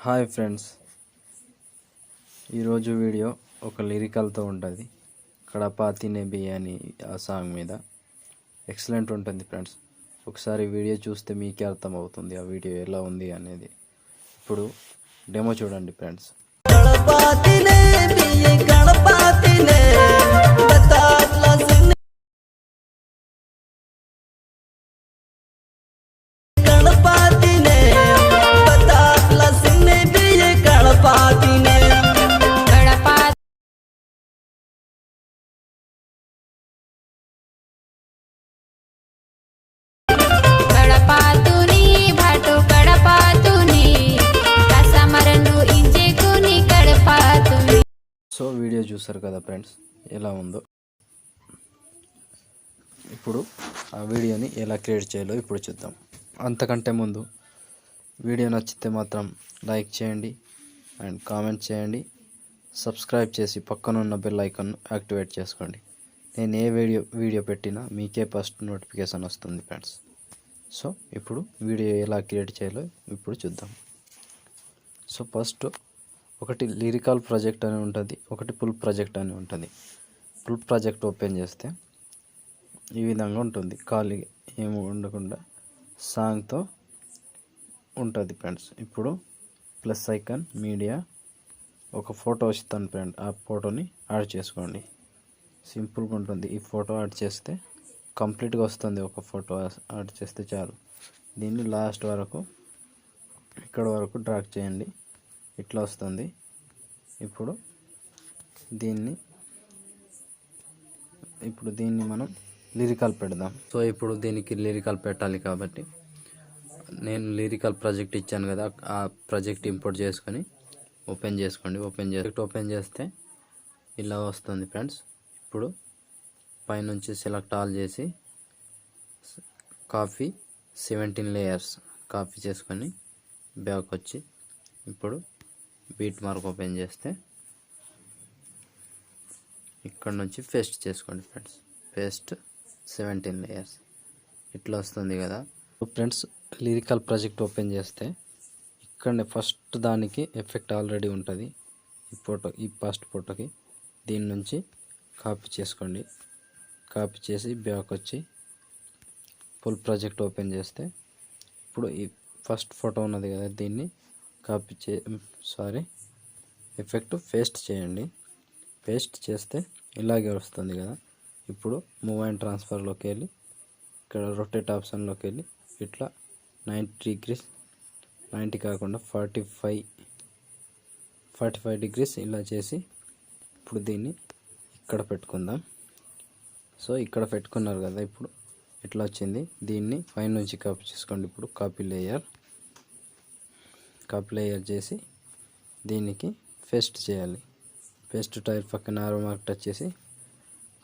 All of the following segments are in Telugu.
హాయ్ ఫ్రెండ్స్, ఈరోజు వీడియో ఒక లిరికల్తో ఉంటుంది. కడప తినే బిర్యానీ ఆ సాంగ్ మీద ఎక్సలెంట్ ఉంటుంది ఫ్రెండ్స్. ఒకసారి వీడియో చూస్తే మీకే అర్థమవుతుంది ఆ వీడియో ఎలా ఉంది అనేది. ఇప్పుడు డెమో చూడండి ఫ్రెండ్స్. సో వీడియో చూసారు కదా ఫ్రెండ్స్, ఎలా ఉందో. ఇప్పుడు ఆ వీడియోని ఎలా క్రియేట్ చేయాలో ఇప్పుడు చూద్దాం. అంతకంటే ముందు వీడియో నచ్చితే మాత్రం లైక్ చేయండి అండ్ కామెంట్ చేయండి. సబ్స్క్రైబ్ చేసి పక్కనున్న బెల్ ఐకాన్ యాక్టివేట్ చేసుకోండి. నేను ఏ వీడియో పెట్టినా మీకే ఫస్ట్ నోటిఫికేషన్ వస్తుంది ఫ్రెండ్స్. సో ఇప్పుడు వీడియో ఎలా క్రియేట్ చేయాలో ఇప్పుడు చూద్దాం. సో ఫస్ట్ ఒకటి లిరికల్ ప్రాజెక్ట్ అని ఉంటుంది, ఒకటి ఫుల్ ప్రాజెక్ట్ అని ఉంటుంది. ఫుల్ ప్రాజెక్ట్ ఓపెన్ చేస్తే ఈ విధంగా ఉంటుంది, ఖాళీ ఏమి ఉండకుండా సాంగ్తో ఉంటుంది ఫ్రెండ్స్. ఇప్పుడు ప్లస్ ఐకాన్ మీడియా ఒక ఫోటో ఇస్తాను ఫ్రెండ్, ఆ ఫోటోని యాడ్ చేసుకోండి. సింపుల్గా ఉంటుంది. ఈ ఫోటో యాడ్ చేస్తే కంప్లీట్గా వస్తుంది. ఒక ఫోటో యాడ్ చేస్తే చాలు. దీన్ని లాస్ట్ వరకు ఇక్కడ వరకు డ్రాగ్ చేయండి, ఇట్లా వస్తుంది. ఇప్పుడు దీన్ని మనం లిరికల్ పెడదాం. సో ఇప్పుడు దీనికి లిరికల్ పెట్టాలి కాబట్టి నేను లిరికల్ ప్రాజెక్ట్ ఇచ్చాను కదా, ఆ ప్రాజెక్ట్ ఇంపోర్ట్ చేసుకొని ఓపెన్ చేసుకోండి. ఓపెన్ చేస్తే ఇలా వస్తుంది ఫ్రెండ్స్. ఇప్పుడు పైనుంచి సెలెక్ట్ ఆల్ చేసి కాపీ 17 లేయర్స్ కాపీ చేసుకొని బ్యాక్ వచ్చి ఇప్పుడు బీట్ మార్క్ ఓపెన్ చేస్తే ఇక్కడ నుంచి పేస్ట్ చేసుకోండి ఫ్రెండ్స్. పేస్ట్ 17 లేయర్స్ ఇట్లా వస్తుంది కదా ఫ్రెండ్స్. లిరికల్ ప్రాజెక్ట్ ఓపెన్ చేస్తే ఇక్కడనే ఫస్ట్ దానికి ఎఫెక్ట్ ఆల్రెడీ ఉంటుంది. ఈ ఫస్ట్ ఫోటోకి దీని నుంచి కాపీ చేసుకోండి. కాపీ చేసి బ్యాక్ వచ్చి ఫుల్ ప్రాజెక్ట్ ఓపెన్ చేస్తే ఇప్పుడు ఈ ఫస్ట్ ఫోటో ఉన్నది కదా, దీన్ని ఎఫెక్ట్ పేస్ట్ చేయండి. పేస్ట్ చేస్తే ఇలాగే వస్తుంది కదా. ఇప్పుడు మూవ్ అండ్ ట్రాన్స్ఫర్లోకి వెళ్ళి ఇక్కడ రొటేట్ ఆప్షన్లోకి వెళ్ళి ఇట్లా 90 డిగ్రీస్, 90 కాకుండా 45 డిగ్రీస్ ఇలా చేసి ఇప్పుడు దీన్ని ఇక్కడ పెట్టుకుందాం. సో ఇక్కడ పెట్టుకున్నారు కదా, ఇప్పుడు ఇట్లా వచ్చింది. దీన్ని పైన నుంచి కాపీ చేసుకోండి. ఇప్పుడు కాపీ లేయర్ చేసి దీనికి పేస్ట్ చేయాలి. పేస్ట్ టైర్ పక్కన ఆరో మార్క్ టచ్ చేసి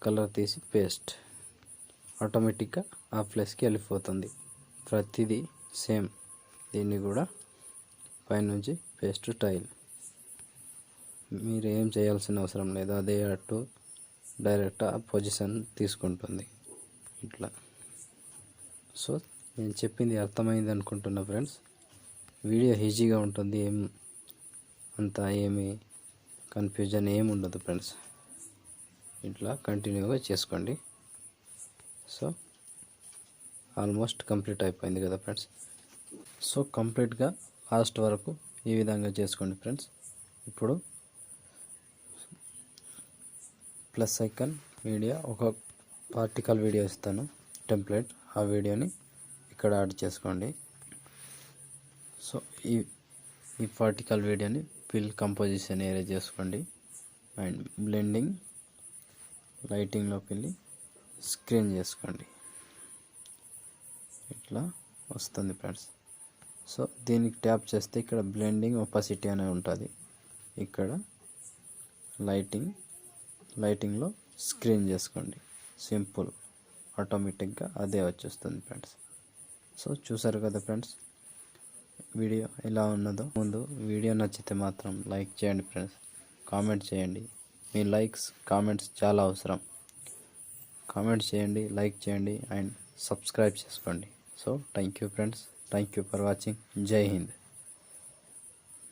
కలర్ తీసి పేస్ట్, ఆటోమేటిక్గా ఆ ప్లేస్కి వెళ్ళిపోతుంది. ప్రతిదీ సేమ్. దీన్ని కూడా పైనుంచి పేస్ట్ టైల్. మీరు ఏం చేయాల్సిన అవసరం లేదు, అదే అటు డైరెక్ట్ ఆ పొజిషన్ తీసుకుంటుంది ఇట్లా. సో నేను చెప్పింది అర్థమైంది అనుకుంటున్నా ఫ్రెండ్స్. వీడియో ఈజీగా ఉంటుంది, ఏమీ కన్ఫ్యూజన్ ఏమి ఉండదు ఫ్రెండ్స్. ఇట్లా కంటిన్యూగా చేసుకోండి. సో ఆల్మోస్ట్ కంప్లీట్ అయిపోయింది కదా ఫ్రెండ్స్. సో కంప్లీట్గా లాస్ట్ వరకు ఈ విధంగా చేసుకోండి ఫ్రెండ్స్. ఇప్పుడు ప్లస్ ఐకాన్ మీడియా ఒక పార్టికల్ వీడియో ఇస్తాను టెంప్లెట్, ఆ వీడియోని ఇక్కడ యాడ్ చేసుకోండి. సో ఈ పార్టికల్ వీడియోని ఫిల్ కంపోజిషన్ ఏరియా చేసుకోండి అండ్ బ్లెండింగ్ లైటింగ్లోకి వెళ్ళి స్క్రీన్ చేసుకోండి. ఇట్లా వస్తుంది ఫ్రెండ్స్. సో దీనికి ట్యాప్ చేస్తే ఇక్కడ బ్లెండింగ్ ఒపాసిటీ అనేది ఉంటుంది. ఇక్కడ లైటింగ్లో స్క్రీన్ చేసుకోండి. సింపుల్, ఆటోమేటిక్గా అదే వచ్చేస్తుంది ఫ్రెండ్స్. సో చూసారు కదా ఫ్రెండ్స్ వీడియో ఎలా ఉన్నదో. ముందు వీడియో నచ్చితే మాత్రం లైక్ చేయండి ఫ్రెండ్స్, కామెంట్ చేయండి. మీ లైక్స్ కామెంట్స్ చాలా అవసరం. కామెంట్ చేయండి, లైక్ చేయండి అండ్ సబ్స్క్రైబ్ చేసుకోండి. So thank you friends, thank you for watching. జై హింద్.